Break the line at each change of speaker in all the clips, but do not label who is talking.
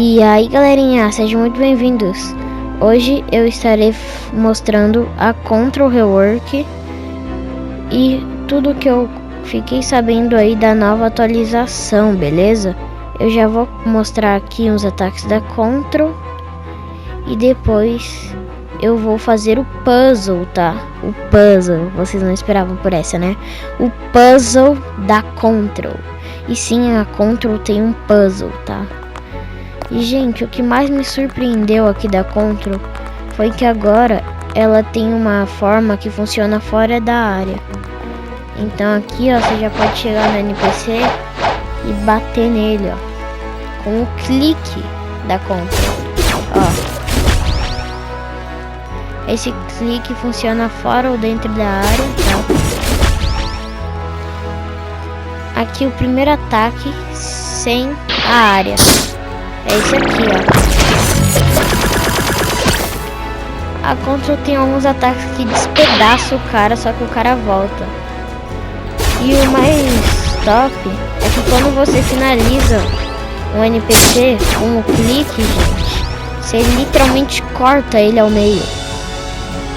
E aí galerinha, sejam muito bem-vindos. Hoje eu estarei mostrando a Control Rework e tudo que eu fiquei sabendo aí da nova atualização, beleza? Eu já vou mostrar aqui uns ataques da Control e depois eu vou fazer o puzzle, tá? O puzzle, vocês não esperavam por essa, né? O puzzle da Control. E sim, a Control tem um puzzle, tá? E gente, o que mais me surpreendeu aqui da Control foi que agora ela tem uma forma que funciona fora da área. Então aqui, ó, você já pode chegar no NPC e bater nele, ó, com o clique da Control, ó. Esse clique funciona fora ou dentro da área, tá? Aqui o primeiro ataque sem a área. É esse aqui, ó. A Control tem alguns ataques que despedaçam o cara, só que o cara volta. E o mais top é que quando você finaliza um NPC com o clique, gente, você literalmente corta ele ao meio.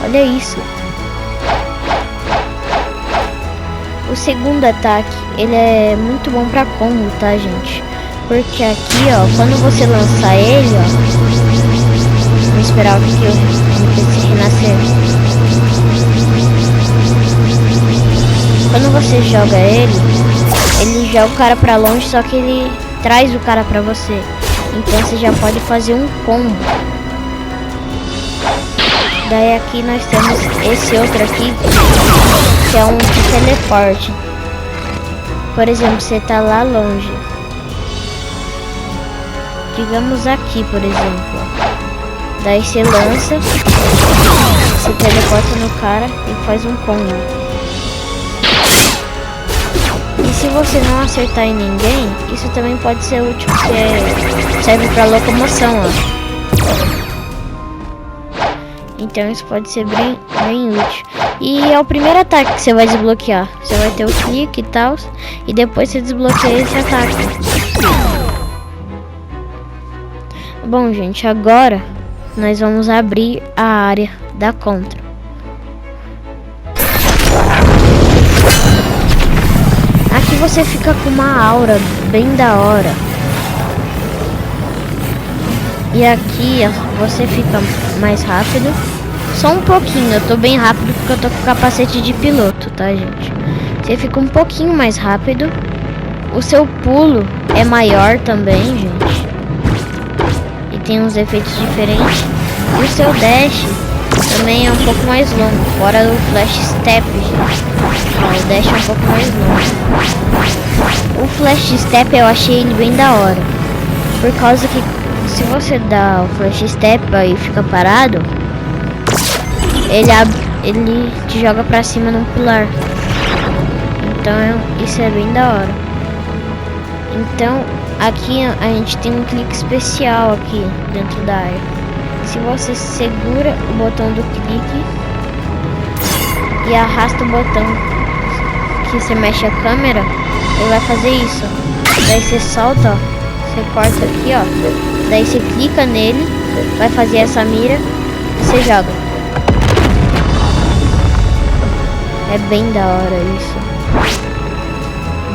Olha isso. O segundo ataque, ele é muito bom pra combo, tá, gente? Porque aqui, ó, quando você lança ele, ó, vou esperar que eu NPC renascer. Quando você joga ele joga o cara pra longe, só que ele traz o cara pra você. Então você já pode fazer um combo. Daí aqui nós temos esse outro aqui, que é um teleporte. Por exemplo, você tá lá longe. Digamos aqui, por exemplo. Daí você lança, se teleporta no cara e faz um combo. E se você não acertar em ninguém, isso também pode ser útil, porque serve pra locomoção, ó. Então isso pode ser bem útil. E é o primeiro ataque que você vai desbloquear. Você vai ter o clique e tal, e depois você desbloqueia esse ataque. Bom, gente, agora nós vamos abrir a área da Control. Aqui você fica com uma aura bem da hora. E aqui você fica mais rápido. Só um pouquinho, eu tô bem rápido porque eu tô com capacete de piloto, tá, gente? Você fica um pouquinho mais rápido. O seu pulo é maior também, gente. Tem uns efeitos diferentes. E o seu dash também é um pouco mais longo, fora do flash step, gente. Ó, o dash é um pouco mais longo. O flash step eu achei ele bem da hora, por causa que se você dá o flash step e fica parado, ele te joga pra cima num pilar. Então isso é bem da hora. Então aqui a gente tem um clique especial aqui dentro da área. Se você segura o botão do clique e arrasta o botão que você mexe a câmera, ele vai fazer isso. Daí você solta, ó, você corta aqui, ó. Daí você clica nele, vai fazer essa mira e você joga. É bem da hora isso.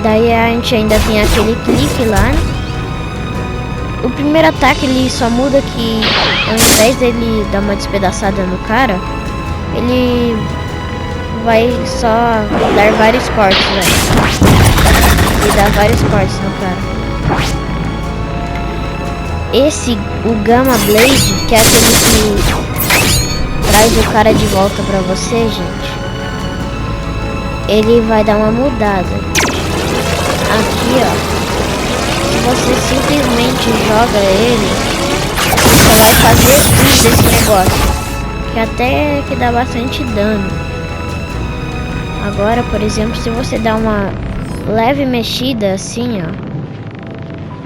Daí a gente ainda tem aquele clique lá, né? O primeiro ataque ele só muda que ao invés dele dar uma despedaçada no cara, ele vai só dar vários cortes, velho. Ele dá vários cortes no cara. O Gamma Blade, que é aquele que traz o cara de volta pra você, gente, ele vai dar uma mudada. Aqui, ó, se você simplesmente joga ele, você vai fazer uso desse negócio, que até que dá bastante dano. Agora, por exemplo, se você dá uma leve mexida assim, ó,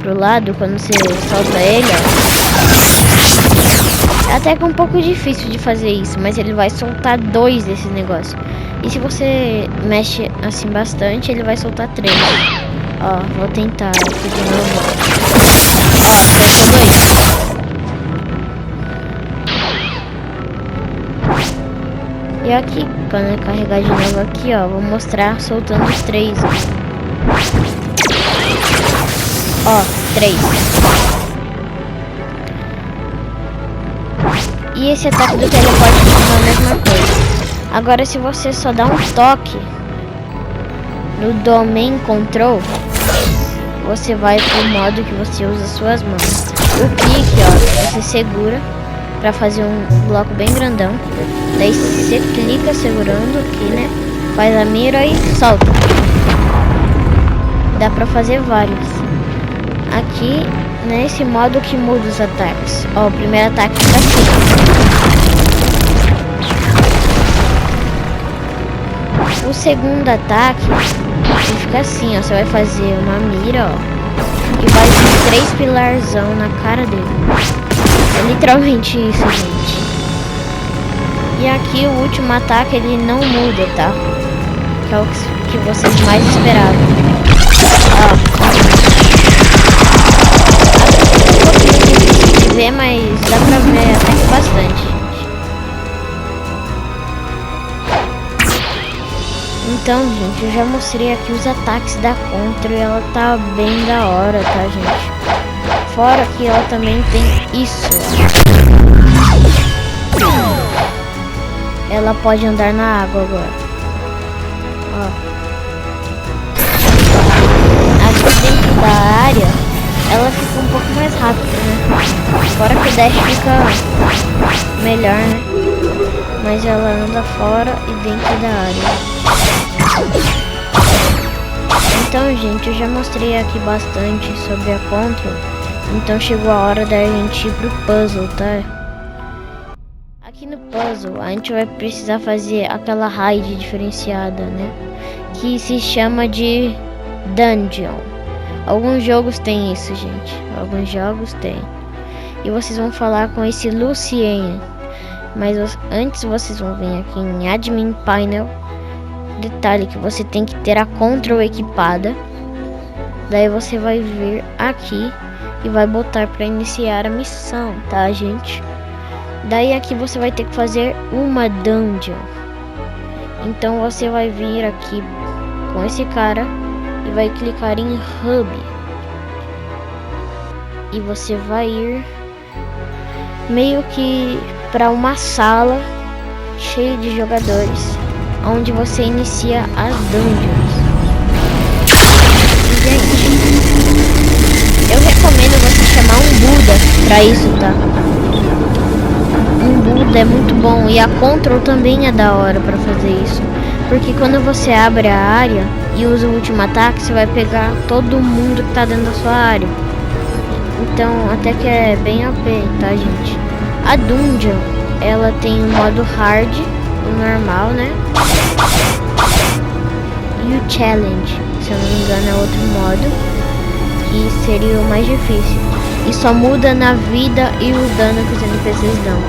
pro lado, quando você solta ele, ó, é até que um pouco difícil de fazer isso, mas ele vai soltar 2 desses negócios. E se você mexe assim bastante, ele vai soltar 3. Ó, vou tentar aqui de novo. Ó, soltou 2. E aqui, quando carregar de novo aqui, ó, vou mostrar soltando os 3. Ó, 3. E esse ataque do teleporte é a mesma coisa. Agora, se você só dá um toque no Domain Control, você vai pro modo que você usa suas mãos. O clique, ó, você segura pra fazer um bloco bem grandão. Daí você clica segurando aqui, né? Faz a mira e solta. Dá pra fazer vários. Aqui, nesse modo que muda os ataques. Ó, o primeiro ataque fica assim. O segundo ataque fica assim, ó. Você vai fazer uma mira, ó, e vai vir 3 pilarzão na cara dele. É literalmente isso, gente. E aqui o último ataque ele não muda, tá? Que é o que vocês mais esperavam. Ó. Um pouquinho difícil de ver, mas dá pra ver até que bastante. Então, gente, eu já mostrei aqui os ataques da Contra e ela tá bem da hora, tá, gente? Fora que ela também tem isso, ó. Ela pode andar na água agora. Ó. Aqui dentro da área, ela fica um pouco mais rápida, né? Fora que o dash fica melhor, né? Mas ela anda fora e dentro da área. Então, gente, eu já mostrei aqui bastante sobre a Control. Então chegou a hora da gente ir pro puzzle, tá? Aqui no puzzle, a gente vai precisar fazer aquela raid diferenciada, né? Que se chama de Dungeon. Alguns jogos tem isso, gente. Alguns jogos tem. E vocês vão falar com esse Lucien. Mas antes vocês vão vir aqui em Admin Panel. Detalhe que você tem que ter a Control equipada. Daí você vai vir aqui e vai botar para iniciar a missão, tá, gente? Daí aqui você vai ter que fazer uma dungeon. Então você vai vir aqui com esse cara e vai clicar em Hub. E você vai ir meio que para uma sala cheia de jogadores, onde você inicia as dungeons. E, gente, eu recomendo você chamar um Buda pra isso, tá? Um Buda é muito bom e a Control também é da hora pra fazer isso. Porque quando você abre a área e usa o último ataque, você vai pegar todo mundo que tá dentro da sua área. Então até que é bem OP, tá, gente? A dungeon, ela tem o modo hard, o normal, né? E o challenge, se eu não me engano, é outro modo, que seria o mais difícil. E só muda na vida e o dano que os NPCs dão.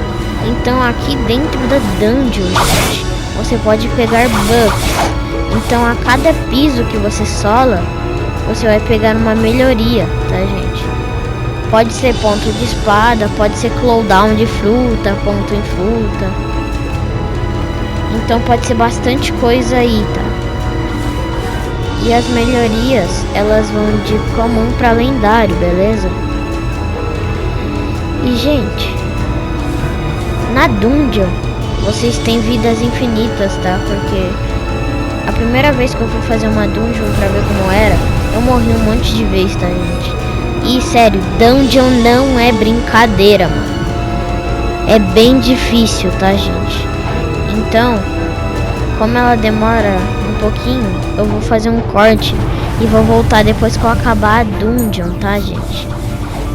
Então aqui dentro da dungeon, gente, você pode pegar buffs. Então a cada piso que você sola, você vai pegar uma melhoria, tá, gente? Pode ser ponto de espada, pode ser cooldown de fruta, ponto em fruta. Então pode ser bastante coisa aí, tá? E as melhorias, elas vão de comum para lendário, beleza? E, gente, na dungeon, vocês têm vidas infinitas, tá? Porque a primeira vez que eu fui fazer uma dungeon pra ver como era, eu morri um monte de vezes, tá, gente? E, sério, dungeon não é brincadeira, mano. É bem difícil, tá, gente? Então, como ela demora um pouquinho, eu vou fazer um corte e vou voltar depois que eu acabar a dungeon, tá, gente?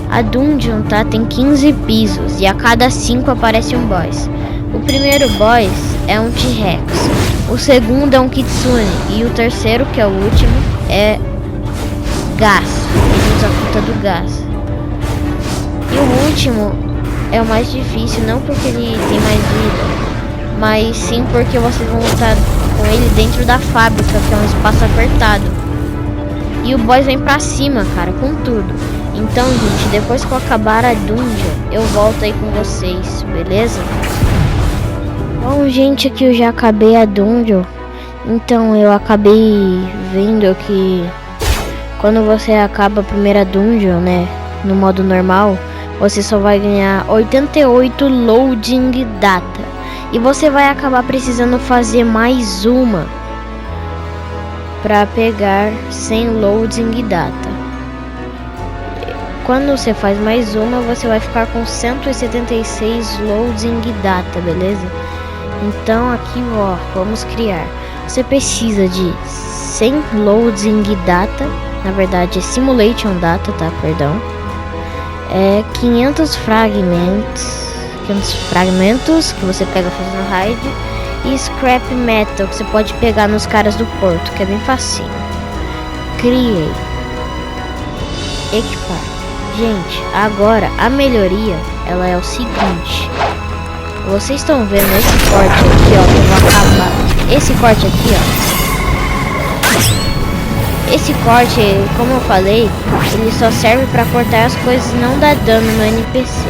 A dungeon, tá, tem 15 pisos e a cada 5 aparece um boss. O primeiro boss é um T-Rex, o segundo é um Kitsune e o terceiro, que é o último, é gás. Ele usa a fruta do gás. E o último é o mais difícil, não porque ele tem mais vida, mas sim porque vocês vão lutar com ele dentro da fábrica, que é um espaço apertado. E o boss vem pra cima, cara, com tudo. Então, gente, depois que eu acabar a dungeon, eu volto aí com vocês, beleza? Bom, gente, aqui eu já acabei a dungeon. Então eu acabei vendo que quando você acaba a primeira dungeon, né, no modo normal, você só vai ganhar 88 loading data. E você vai acabar precisando fazer mais uma para pegar 100 loading data. Quando você faz mais uma, você vai ficar com 176 loading data, beleza? Então aqui, ó, vamos criar. Você precisa de 100 loading data, na verdade é simulation data, tá? Perdão. 500 fragmentos que você pega fazendo raid e scrap metal que você pode pegar nos caras do porto, que é bem facinho. Criei. Equipar. Gente, agora a melhoria, ela é o seguinte. Vocês estão vendo esse corte aqui, ó, que eu vou acabar. Esse corte aqui, ó. Esse corte, como eu falei, ele só serve pra cortar as coisas e não dar dano no NPC.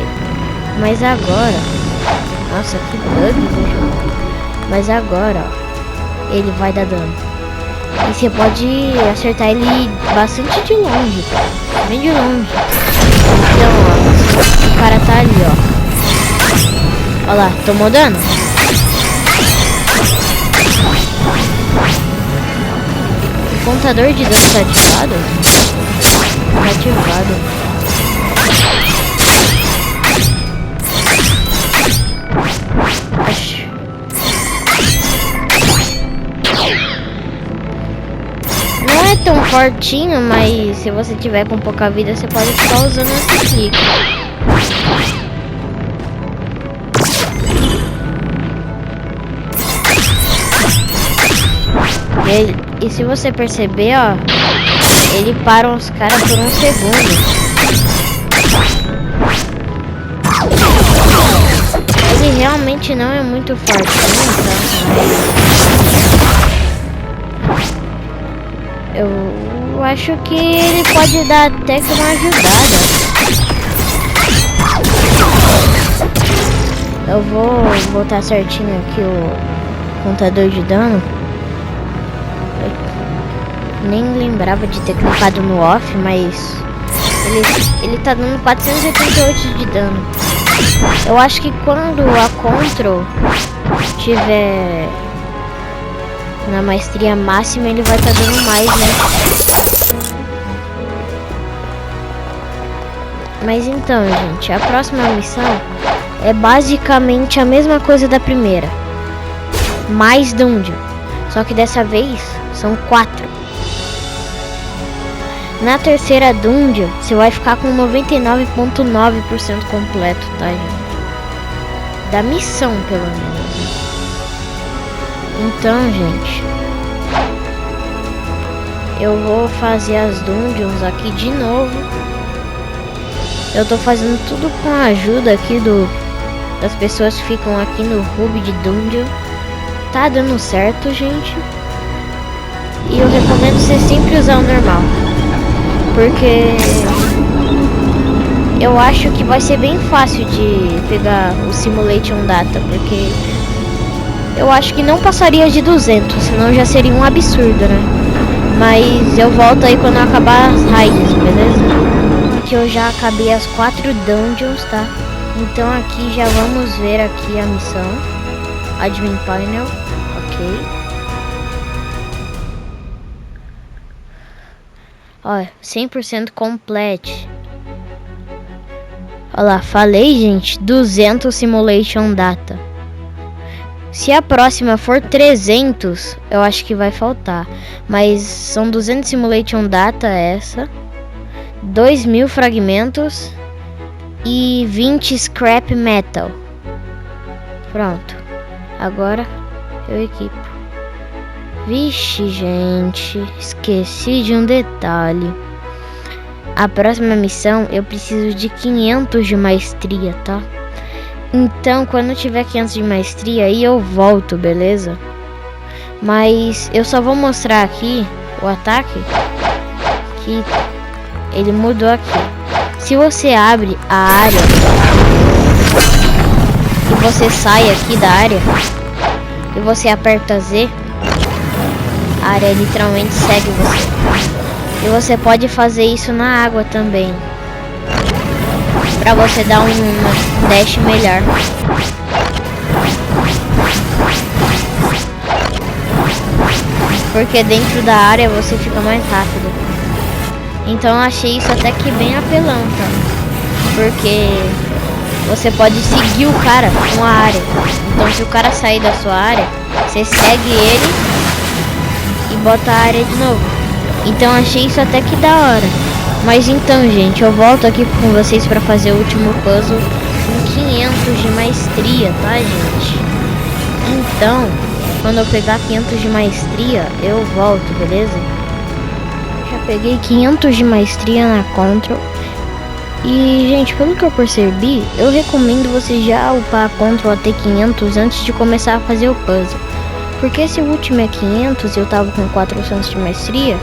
Mas agora... Nossa, que bug do jogo. Mas agora, ó, ele vai dar dano. E você pode acertar ele bastante de longe, cara. Bem de longe. Então, ó, o cara tá ali, ó. Olha lá, tomou dano? O contador de dano tá ativado? Tá ativado. Acho. Não é tão fortinho, mas se você tiver com pouca vida, você pode ficar usando esse clique. E se você perceber, ó, ele para os caras por um segundo. Ele realmente não é muito forte, tá? Eu acho que ele pode dar até que uma ajudada. Eu vou botar certinho aqui o contador de dano. Nem lembrava de ter clicado no off, mas ele tá dando 488 de dano. Eu acho que quando a Control tiver na maestria máxima, ele vai estar dando mais, né? Mas então, gente, a próxima missão é basicamente a mesma coisa da primeira. Mais dungeon. Só que dessa vez são 4. Na terceira dungeon, você vai ficar com 99,9% completo, tá, gente? Da missão, pelo menos. Então, gente, eu vou fazer as dungeons aqui de novo. Eu tô fazendo tudo com a ajuda aqui das pessoas que ficam aqui no hub de dungeon. Tá dando certo, gente. E eu recomendo você sempre usar o normal. Porque eu acho que vai ser bem fácil de pegar o Simulation Data, porque eu acho que não passaria de 200, senão já seria um absurdo, né? Mas eu volto aí quando acabar as raids, beleza? Que eu já acabei as 4 dungeons, tá? Então aqui já vamos ver aqui a missão. Admin Panel, ok. Olha, 100% complete. Olha lá, falei, gente, 200 Simulation Data. Se a próxima for 300, eu acho que vai faltar. Mas são 200 Simulation Data essa. 2000 fragmentos. E 20 Scrap Metal. Pronto. Agora eu equipo. Vixe, gente, esqueci de um detalhe. A próxima missão eu preciso de 500 de maestria, tá? Então, quando eu tiver 500 de maestria, aí eu volto, beleza? Mas eu só vou mostrar aqui o ataque, que ele mudou aqui. Se você abre a área e você sai aqui da área, e você aperta Z, a área literalmente segue você. E você pode fazer isso na água também, pra você dar um dash melhor. Porque dentro da área você fica mais rápido. Então eu achei isso até que bem apelão, tá? Porque você pode seguir o cara com a área. Então se o cara sair da sua área, você segue ele e bota a área de novo. Então eu achei isso até que da hora. Mas então, gente, eu volto aqui com vocês pra fazer o último puzzle com 500 de maestria, tá, gente? Então, quando eu pegar 500 de maestria, eu volto, beleza? Já peguei 500 de maestria na Control. E, gente, pelo que eu percebi, eu recomendo você já upar a Control até 500 antes de começar a fazer o puzzle. Porque se o último é 500 e eu tava com 400 de maestria,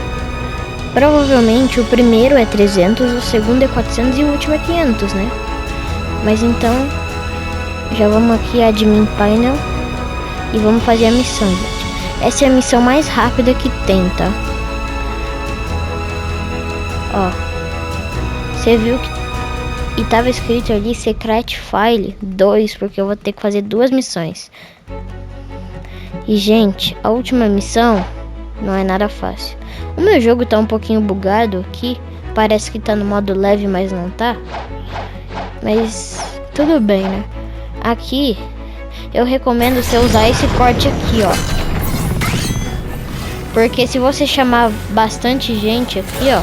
provavelmente o primeiro é 300, o segundo é 400 e o último é 500, né? Mas então, já vamos aqui Admin Panel e vamos fazer a missão, gente. Essa é a missão mais rápida que tem, tá? Ó, você viu que e tava escrito ali Secret File 2, porque eu vou ter que fazer 2 missões. E, gente, a última missão não é nada fácil. O meu jogo tá um pouquinho bugado aqui, parece que tá no modo leve, mas não tá. Mas tudo bem, né? Aqui eu recomendo você usar esse corte aqui, ó. Porque se você chamar bastante gente aqui, ó,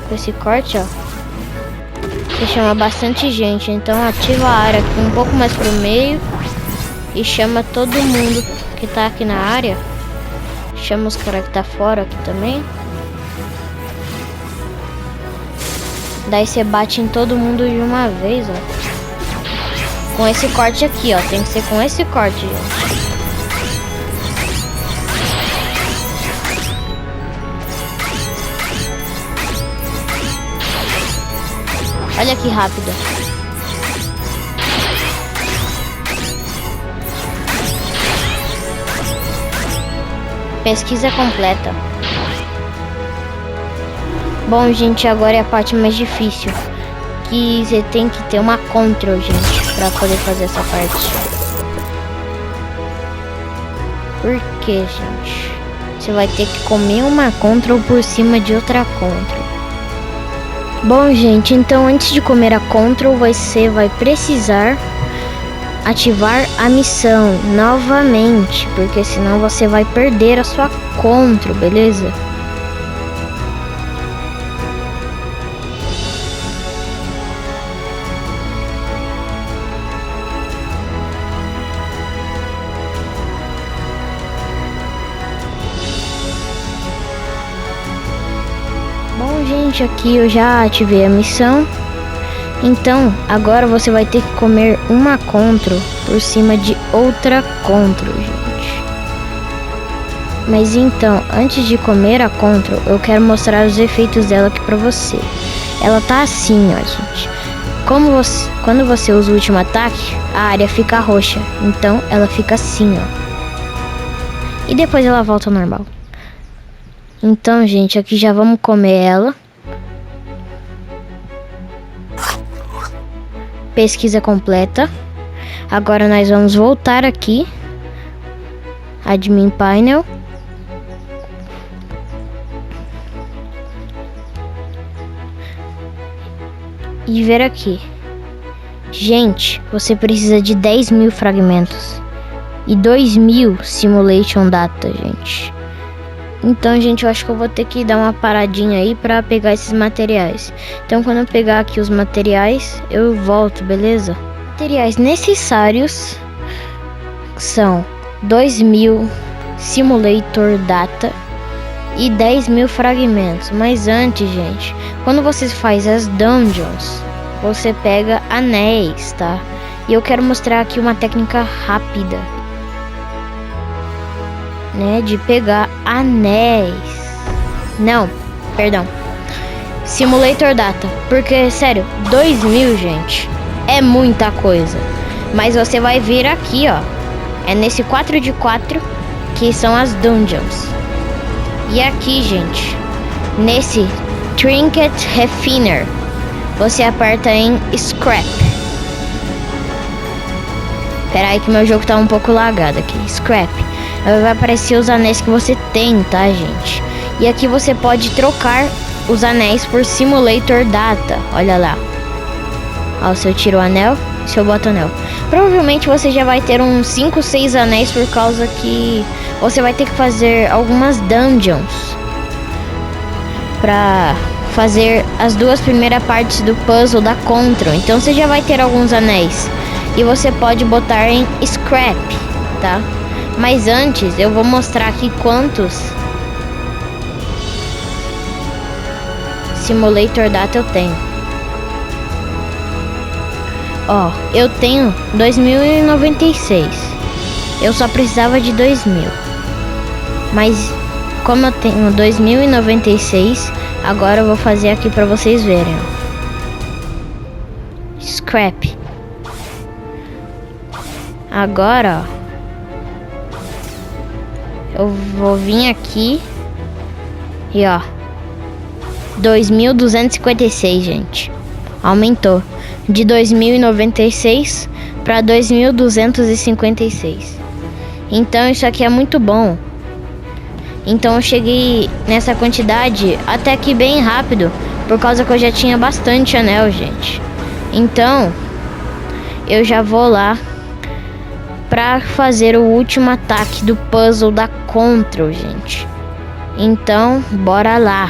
com esse corte, ó, você chama bastante gente. Então ativa a área aqui um pouco mais pro meio e chama todo mundo que tá aqui na área. Chama os caras que tá fora aqui também. Daí você bate em todo mundo de uma vez, ó. Com esse corte aqui, ó. Tem que ser com esse corte, gente. Olha que rápido. Pesquisa completa. Bom, gente, agora é a parte mais difícil. Que você tem que ter uma Control, gente, pra poder fazer essa parte. Por que, gente? Você vai ter que comer uma Control por cima de outra Control. Bom, gente, então antes de comer a Control, você vai precisar ativar a missão novamente, porque senão você vai perder a sua Control, beleza? Bom, gente, aqui eu já ativei a missão. Então, agora você vai ter que comer uma Control por cima de outra Control, gente. Mas então, antes de comer a Control, eu quero mostrar os efeitos dela aqui pra você. Ela tá assim, ó, gente. Quando você usa o último ataque, a área fica roxa. Então, ela fica assim, ó. E depois ela volta ao normal. Então, gente, aqui já vamos comer ela. Pesquisa completa. Agora nós vamos voltar aqui. Admin Panel. E ver aqui. Gente, você precisa de 10.000 fragmentos. E 2.000 Simulation Data, gente. Então, gente, eu acho que eu vou ter que dar uma paradinha aí pra pegar esses materiais. Então, quando eu pegar aqui os materiais, eu volto, beleza? Materiais necessários são 2.000 Simulator Data e 10.000 fragmentos. Mas antes, gente, quando você faz as dungeons, você pega anéis, tá? E eu quero mostrar aqui uma técnica rápida, né, de pegar anéis. Não, perdão, Simulator Data. Porque, sério, 2.000, gente, é muita coisa. Mas você vai vir aqui, ó, É nesse 4x4 que são as dungeons. E aqui, gente, nesse Trinket Refiner, você aperta em Scrap. Pera aí que meu jogo tá um pouco lagado aqui. Scrap. Vai aparecer os anéis que você tem, tá, gente? E aqui você pode trocar os anéis por Simulator Data. Olha lá. Ó, se eu tiro o anel, se eu boto o anel. Provavelmente você já vai ter uns 5, 6 anéis por causa que você vai ter que fazer algumas dungeons pra fazer as 2 primeiras partes do puzzle da Control. Então você já vai ter alguns anéis. E você pode botar em Scrap, tá? Mas antes eu vou mostrar aqui quantos Simulator Data eu tenho. Ó, eu tenho 2096. Eu só precisava de 2000. Mas como eu tenho 2096, agora eu vou fazer aqui pra vocês verem, ó. Scrap. Agora, ó, eu vou vir aqui e ó, 2256, gente. Aumentou de 2096 para 2256. Então isso aqui é muito bom. Então eu cheguei nessa quantidade até que bem rápido, por causa que eu já tinha bastante anel, gente. Então eu já vou lá pra fazer o último ataque do puzzle da Control, gente. Então, bora lá.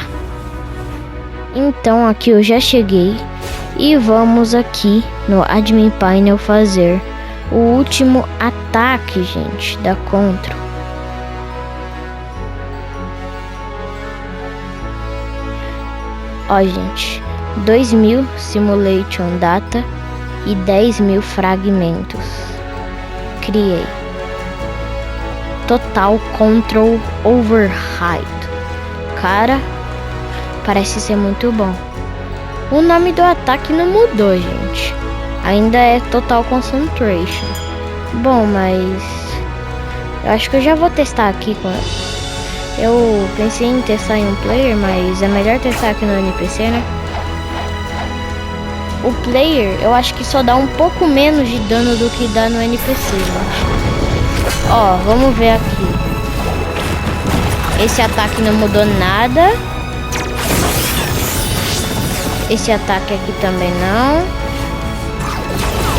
Então, aqui eu já cheguei. E vamos aqui no Admin Panel fazer o último ataque, gente, da Control. Ó, gente. 2000 Simulation Data e 10.000 fragmentos. Criei. Total Control Override. Cara, parece ser muito bom. O nome do ataque não mudou, gente. Ainda é Total Concentration. Bom, mas eu acho que eu já vou testar aqui. Eu pensei em testar em um player, mas é melhor testar aqui no NPC, né? O player, eu acho que só dá um pouco menos de dano do que dá no NPC, gente. Ó, vamos ver aqui. Esse ataque não mudou nada. Esse ataque aqui também não.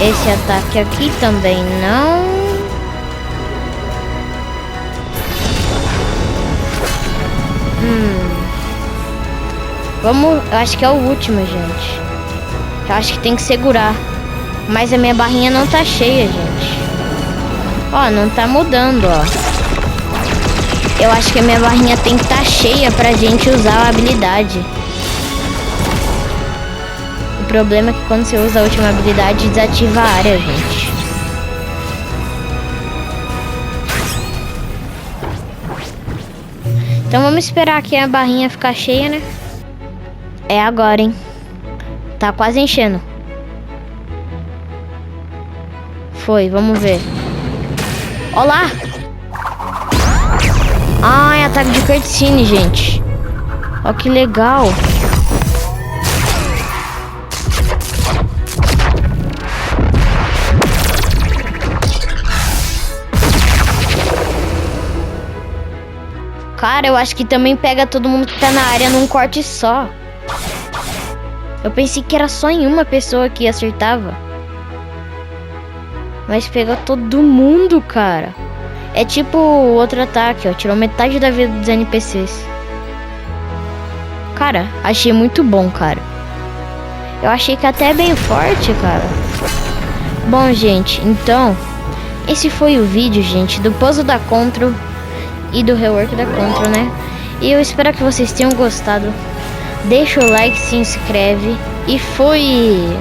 Esse ataque aqui também não. Vamos, eu acho que é o último, gente. Eu acho que tem que segurar. Mas a minha barrinha não tá cheia, gente. Ó, não tá mudando, ó. Eu acho que a minha barrinha tem que estar cheia pra gente usar a habilidade. O problema é que quando você usa a última habilidade, desativa a área, gente. Então vamos esperar aqui a barrinha ficar cheia, né? É agora, hein? Tá quase enchendo. Foi, vamos ver. Olá! Ai, ataque de cutscene, gente. Ó, que legal. Cara, eu acho que também pega todo mundo que tá na área num corte só. Eu pensei que era só em uma pessoa que acertava. Mas pegou todo mundo, cara. É tipo outro ataque, ó. Tirou metade da vida dos NPCs. Cara, achei muito bom, cara. Eu achei que até é bem forte, cara. Bom, gente, então esse foi o vídeo, gente, do puzzle da Control e do rework da Control, né? E eu espero que vocês tenham gostado. Deixa o like, se inscreve e fui!